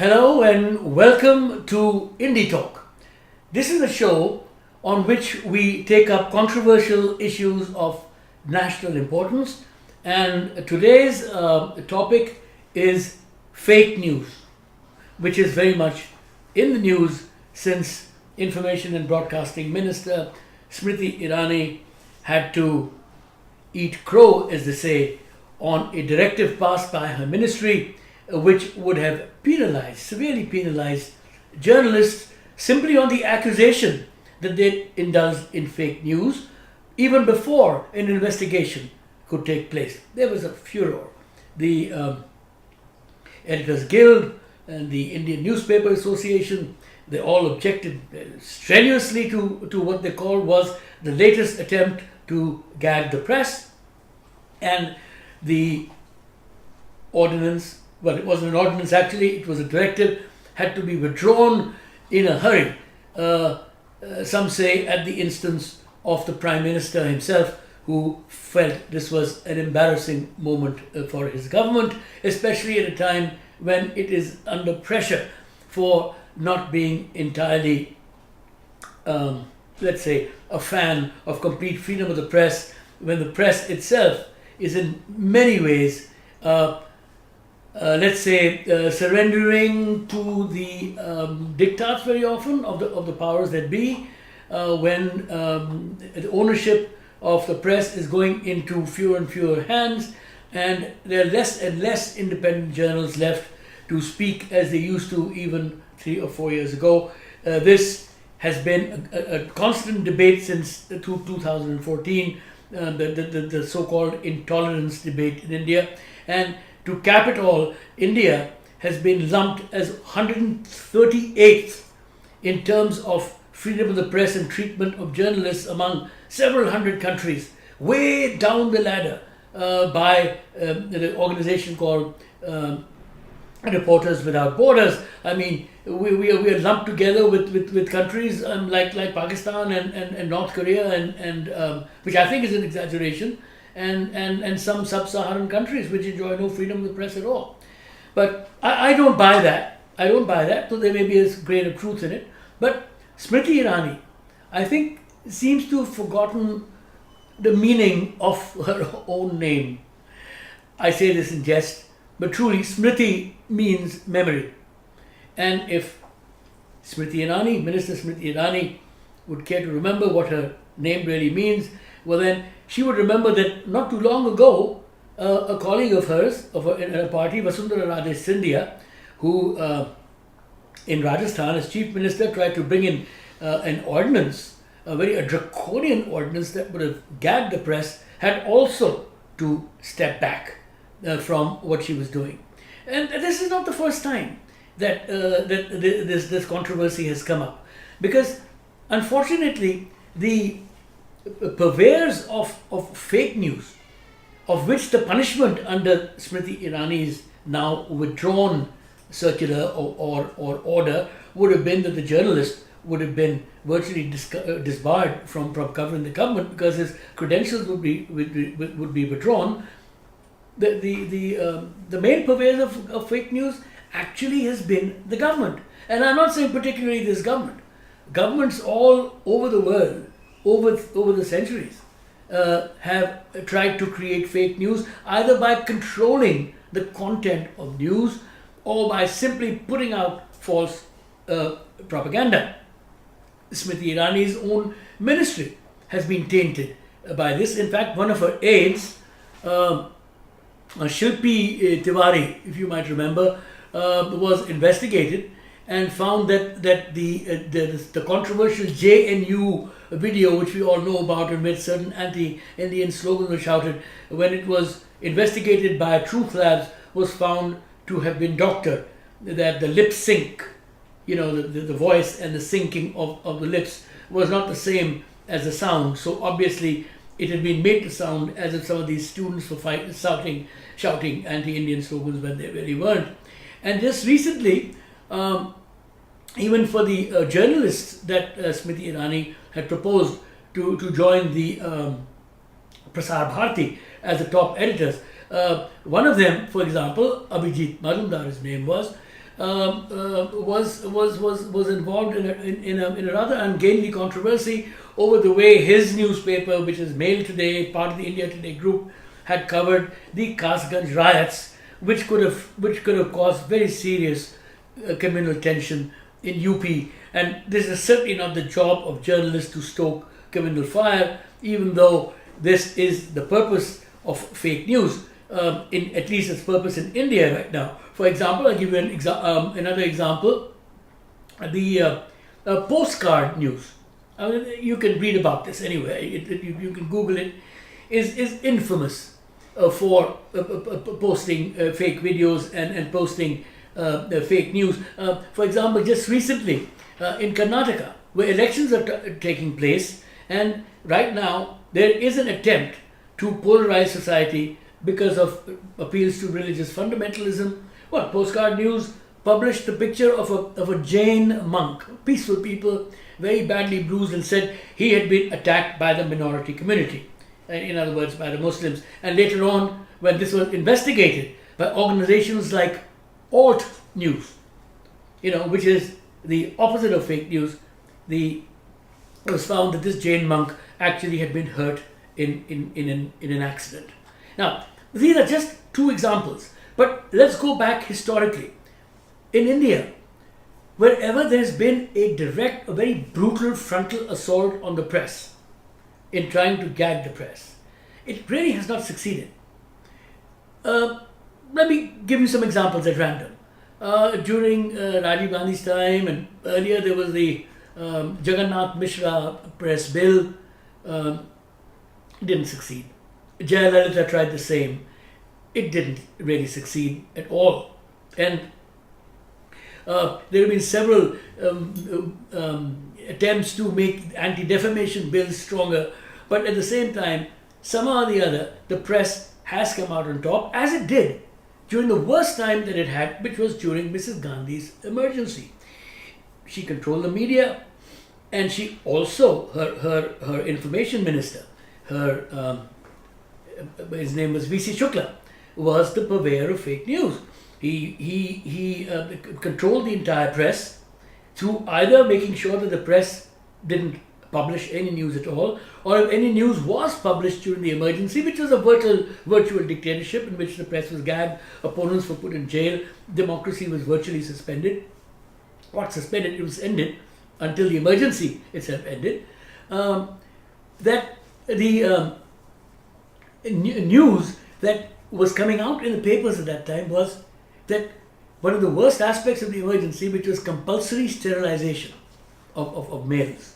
Hello and welcome to IndiTalk. This is a show on which we take up controversial issues of national importance, and today's topic is fake news, which is very much in the news since Information and Broadcasting Minister Smriti Irani had to eat crow, as they say, on a directive passed by her ministry, which would have severely penalized journalists simply on the accusation that they indulged in fake news even before an investigation could take place. There was a furor. The Editors Guild and the Indian Newspaper Association, they all objected strenuously to what they called was the latest attempt to gag the press. And the ordinance, well, it wasn't an ordinance actually, it was a directive, had to be withdrawn in a hurry. Some say at the instance of the Prime Minister himself, who felt this was an embarrassing moment for his government, especially at a time when it is under pressure for not being entirely, let's say, a fan of complete freedom of the press, when the press itself is in many ways surrendering to the diktats very often of the powers that be, when the ownership of the press is going into fewer and fewer hands, and there are less and less independent journals left to speak as they used to even 3 or 4 years ago. This has been a constant debate since 2014, the so-called intolerance debate in India. And to cap it all, India has been lumped as 138th in terms of freedom of the press and treatment of journalists among several hundred countries, way down the ladder by the organization called Reporters Without Borders. I mean, we are lumped together with countries like Pakistan and North Korea, and which I think is an exaggeration, and some sub-Saharan countries which enjoy no freedom of the press at all. But I don't buy that. So there may be a grain of truth in it. But Smriti Irani, I think, seems to have forgotten the meaning of her own name. I say this in jest, but truly, Smriti means memory. And if Minister Smriti Irani would care to remember what her name really means, well then she would remember that not too long ago, a colleague of hers in her party, Vasundhara Raje Scindia, who in Rajasthan as chief minister tried to bring in an ordinance, a draconian ordinance that would have gagged the press, had also to step back from what she was doing. And this is not the first time that this controversy has come up, because unfortunately the purveyors of fake news, of which the punishment under Smriti Irani's now withdrawn circular or order would have been that the journalist would have been virtually disbarred from covering the government because his credentials would be withdrawn. The main purveyors of fake news actually has been the government. And I'm not saying particularly this government. Governments all over the world, over the centuries, have tried to create fake news either by controlling the content of news or by simply putting out false propaganda. Smriti Irani's own ministry has been tainted by this. In fact, one of her aides, Shilpi Tiwari, if you might remember, was investigated and found that the controversial JNU video, which we all know about, in which certain anti-Indian slogans were shouted, when it was investigated by Truth Labs, was found to have been doctored. That the lip sync, the voice and the syncing of the lips was not the same as the sound. So obviously it had been made to sound as if some of these students were shouting anti-Indian slogans when they really weren't. And just recently, even for the journalists that Smriti Irani had proposed to join the Prasar Bharati as the top editors, one of them, for example, Abhijit Majumdar, his name was, was involved in a rather ungainly controversy over the way his newspaper, which is Mail Today, part of the India Today group, had covered the Kasganj riots, which could have caused very serious communal tension in UP. And this is certainly not the job of journalists to stoke communal fire, even though this is the purpose of fake news, in at least its purpose in India right now. For example, I'll give you another example. The postcard news. I mean, you can read about this anyway. You can Google it. Is infamous for posting fake videos and posting fake news. For example, just recently in Karnataka, where elections are taking place, and right now there is an attempt to polarize society because of appeals to religious fundamentalism. What postcard news published the picture of a Jain monk, peaceful people, very badly bruised, and said he had been attacked by the minority community, in other words, by the Muslims. And later on, when this was investigated by organizations like Alt News, which is the opposite of fake news, it was found that this Jain monk actually had been hurt in an accident. Now, these are just two examples, but let's go back historically. In India, wherever there's been a very brutal frontal assault on the press in trying to gag the press, it really has not succeeded. Let me give you some examples at random. During Rajiv Gandhi's time, and earlier, there was the Jagannath Mishra press bill. It didn't succeed. Jayalalitha tried the same. It didn't really succeed at all. And there have been several attempts to make anti-defamation bills stronger, but at the same time, somehow or the other, the press has come out on top, as it did during the worst time that it had, which was during Mrs. Gandhi's emergency. She controlled the media, and she also, her information minister, his name was V.C. Shukla, was the purveyor of fake news. He controlled the entire press through either making sure that the press didn't publish any news at all, or if any news was published during the emergency, which was a virtual dictatorship in which the press was gagged, opponents were put in jail, democracy was virtually suspended. Not suspended, it was ended until the emergency itself ended. That the news that was coming out in the papers at that time was that one of the worst aspects of the emergency, which was compulsory sterilization of males,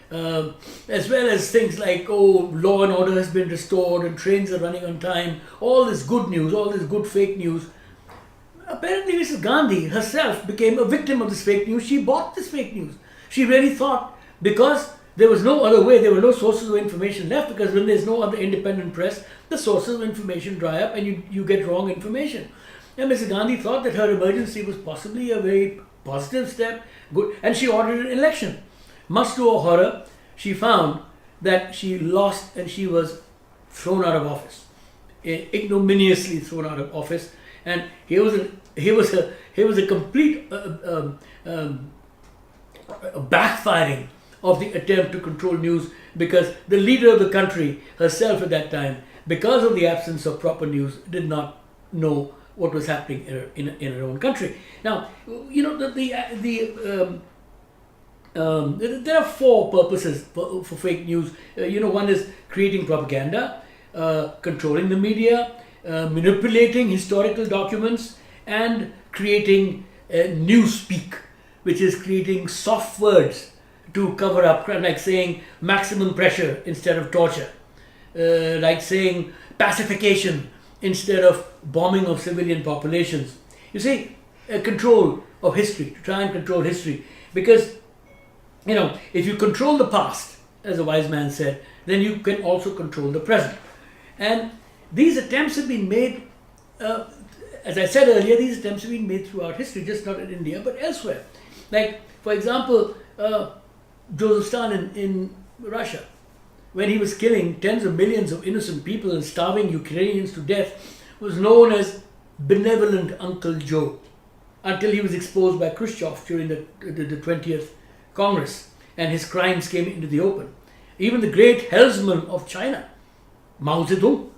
as well as things like, law and order has been restored and trains are running on time, all this good news, all this good fake news. Apparently Mrs. Gandhi herself became a victim of this fake news. She bought this fake news. She really thought, because there was no other way, there were no sources of information left, because when there's no other independent press, the sources of information dry up and you get wrong information. And Mrs. Gandhi thought that her emergency was possibly a very positive step, good, and she ordered an election. Much to her horror, she found that she lost and she was thrown out of office, ignominiously thrown out of office. And here was a complete backfiring of the attempt to control news, because the leader of the country herself at that time, because of the absence of proper news, did not know what was happening in her own country. Now, there are four purposes for fake news. One is creating propaganda, controlling the media, manipulating historical documents, and creating newspeak, which is creating soft words to cover up, like saying maximum pressure instead of torture, like saying pacification instead of bombing of civilian populations. You see, control of history, to try and control history, because if you control the past, as a wise man said, then you can also control the present. And these attempts have been made, as I said earlier, these attempts have been made throughout history, just not in India, but elsewhere. Like, for example, Joseph Stalin in Russia, when he was killing tens of millions of innocent people and starving Ukrainians to death, was known as Benevolent Uncle Joe. until he was exposed by Khrushchev during the 20th Congress, and his crimes came into the open. Even the great helmsman of China, Mao Zedong,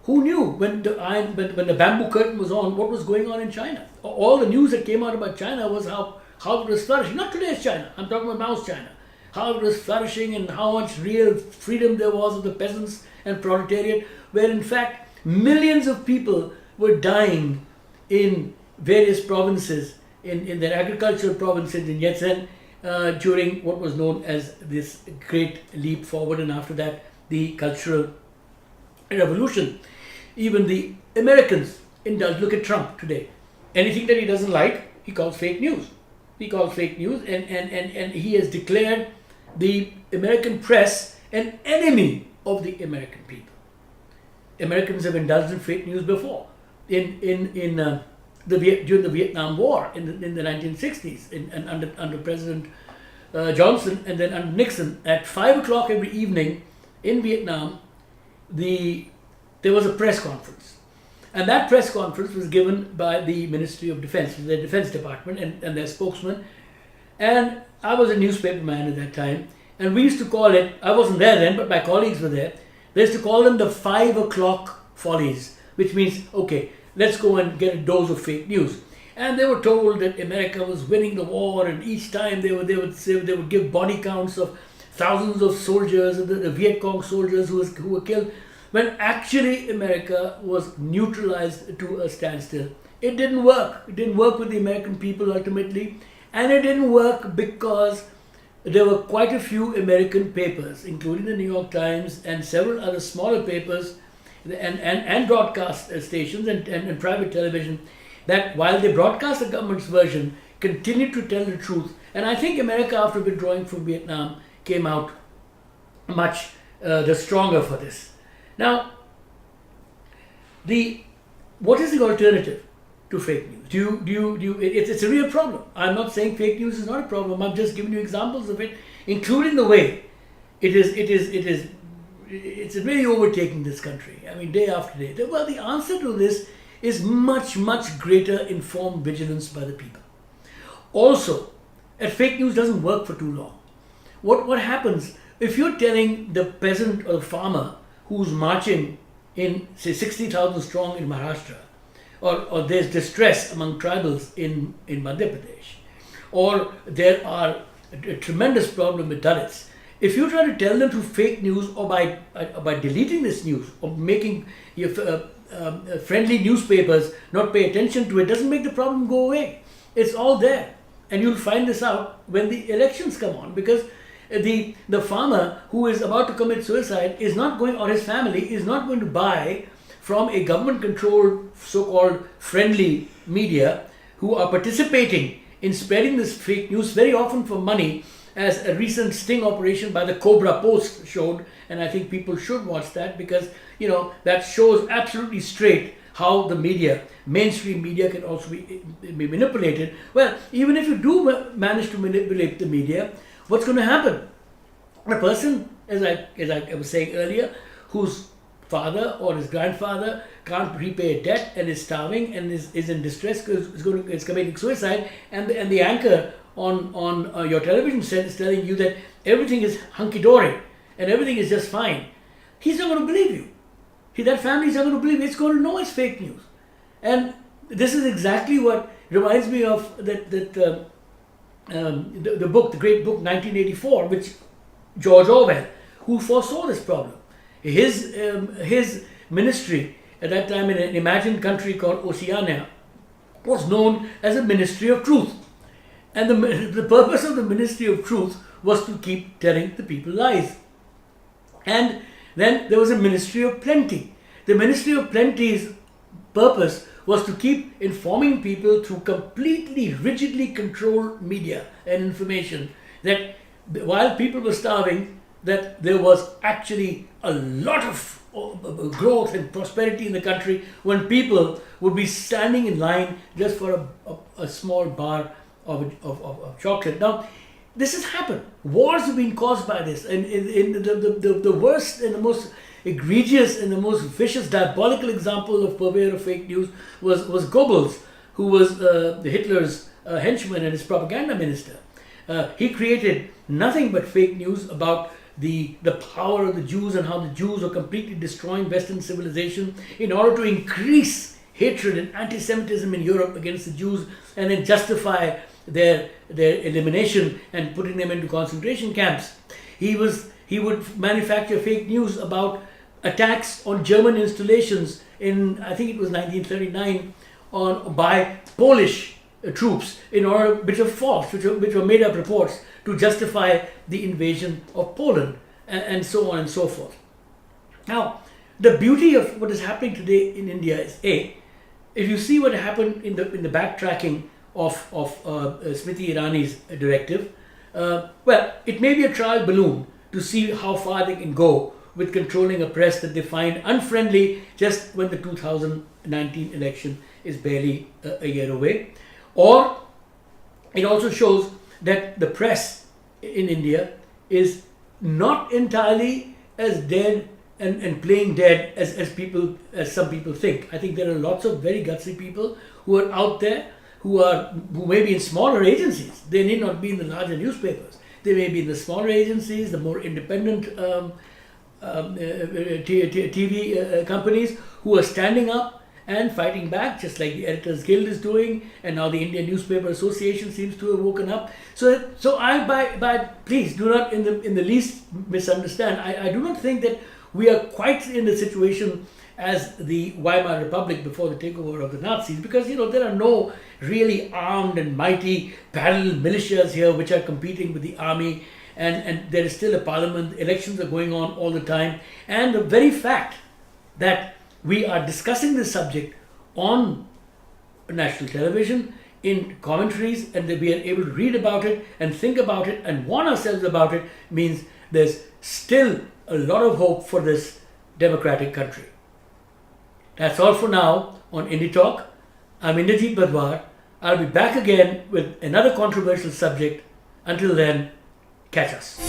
who knew when the bamboo curtain was on, what was going on in China? All the news that came out about China was how it was flourishing. Not today's China, I'm talking about Mao's China. How it was flourishing and how much real freedom there was of the peasants and proletariat, where in fact millions of people were dying in various provinces, in their agricultural provinces in Yezhen, during what was known as this great leap forward, and after that the Cultural Revolution. Even the Americans indulge. Look at Trump today. Anything that he doesn't like, he calls fake news. He calls fake news, and he has declared the American press an enemy of the American people. Americans have indulged in fake news before. During the Vietnam War in the 1960s, and under President Johnson, and then under Nixon, at 5 o'clock every evening in Vietnam, there was a press conference. And that press conference was given by the Ministry of Defense, the Defense Department, and their spokesman. And I was a newspaper man at that time, and we used to call it, I wasn't there then, but my colleagues were there, they used to call them the 5 o'clock follies, which means, okay, let's go and get a dose of fake news. And they were told that America was winning the war, and each time they would give body counts of thousands of soldiers, the Viet Cong soldiers who were killed, when actually America was neutralized to a standstill. It didn't work. It didn't work with the American people ultimately, and it didn't work because there were quite a few American papers, including the New York Times and several other smaller papers and broadcast stations and private television, that while they broadcast the government's version, continued to tell the truth. And I think America, after withdrawing from Vietnam, came out much the stronger for this. Now, what is the alternative to fake news? It's a real problem. I'm not saying fake news is not a problem. I'm just giving you examples of it, including the way it's really overtaking this country. I mean, day after day. Well, the answer to this is much, much greater informed vigilance by the people. Also, fake news doesn't work for too long. What happens if you're telling the peasant or the farmer who's marching in, say, 60,000 strong in Maharashtra, or there's distress among tribals in Madhya Pradesh, or there are a tremendous problem with Dalits. If you try to tell them through fake news, or by deleting this news, or making your friendly newspapers not pay attention to it, doesn't make the problem go away. It's all there, and you'll find this out when the elections come on, because the farmer who is about to commit suicide is not going, or his family is not going to buy from a government-controlled so-called friendly media who are participating in spreading this fake news, very often for money, as a recent sting operation by the Cobra Post showed. And I think people should watch that, because that shows absolutely straight how the media, mainstream media, can also be manipulated. Well, even if you do manage to manipulate the media, what's going to happen? A person, as I was saying earlier, whose father or his grandfather can't repay a debt and is starving and is in distress because is committing suicide, and the anchor on your television set is telling you that everything is hunky-dory and everything is just fine, he's not going to believe you. That family is not going to believe you. It's going to know it's fake news. And this is exactly what reminds me of the book, the great book 1984, which George Orwell, who foresaw this problem. His ministry at that time in an imagined country called Oceania was known as a Ministry of Truth. And the purpose of the Ministry of Truth was to keep telling the people lies. And then there was a Ministry of Plenty. The Ministry of Plenty's purpose was to keep informing people through completely rigidly controlled media and information that while people were starving, that there was actually a lot of growth and prosperity in the country when people would be standing in line just for a small bar of chocolate. Now, this has happened. Wars have been caused by this, and in the worst and the most egregious and the most vicious, diabolical example of purveyor of fake news was Goebbels, who was Hitler's henchman and his propaganda minister. He created nothing but fake news about the power of the Jews and how the Jews are completely destroying Western civilization in order to increase hatred and anti-Semitism in Europe against the Jews, and then justify their elimination and putting them into concentration camps. He would manufacture fake news about attacks on German installations in, I think it was 1939, by Polish troops, in order, which are false, which were made up reports to justify the invasion of Poland, and so on and so forth. Now, the beauty of what is happening today in India is, if you see what happened in the backtracking of Smriti Irani's directive, well, it may be a trial balloon to see how far they can go with controlling a press that they find unfriendly just when the 2019 election is barely a year away. Or it also shows that the press in India is not entirely as dead and playing dead as some people think. I think there are lots of very gutsy people who are out there who may be in smaller agencies. They need not be in the larger newspapers. They may be in the smaller agencies, the more independent TV companies, who are standing up and fighting back, just like the Editors Guild is doing, and now the Indian Newspaper Association seems to have woken up. So please do not in the least misunderstand. I do not think that we are quite in the situation as the Weimar Republic before the takeover of the Nazis, because there are no really armed and mighty parallel militias here which are competing with the army, and there is still a parliament. Elections are going on all the time, and the very fact that we are discussing this subject on national television, in commentaries, and that we are able to read about it and think about it and warn ourselves about it, means there's still a lot of hope for this democratic country. That's all for now on IndiTalk. I'm Indrajit Badwar. I'll be back again with another controversial subject. Until then, catch us.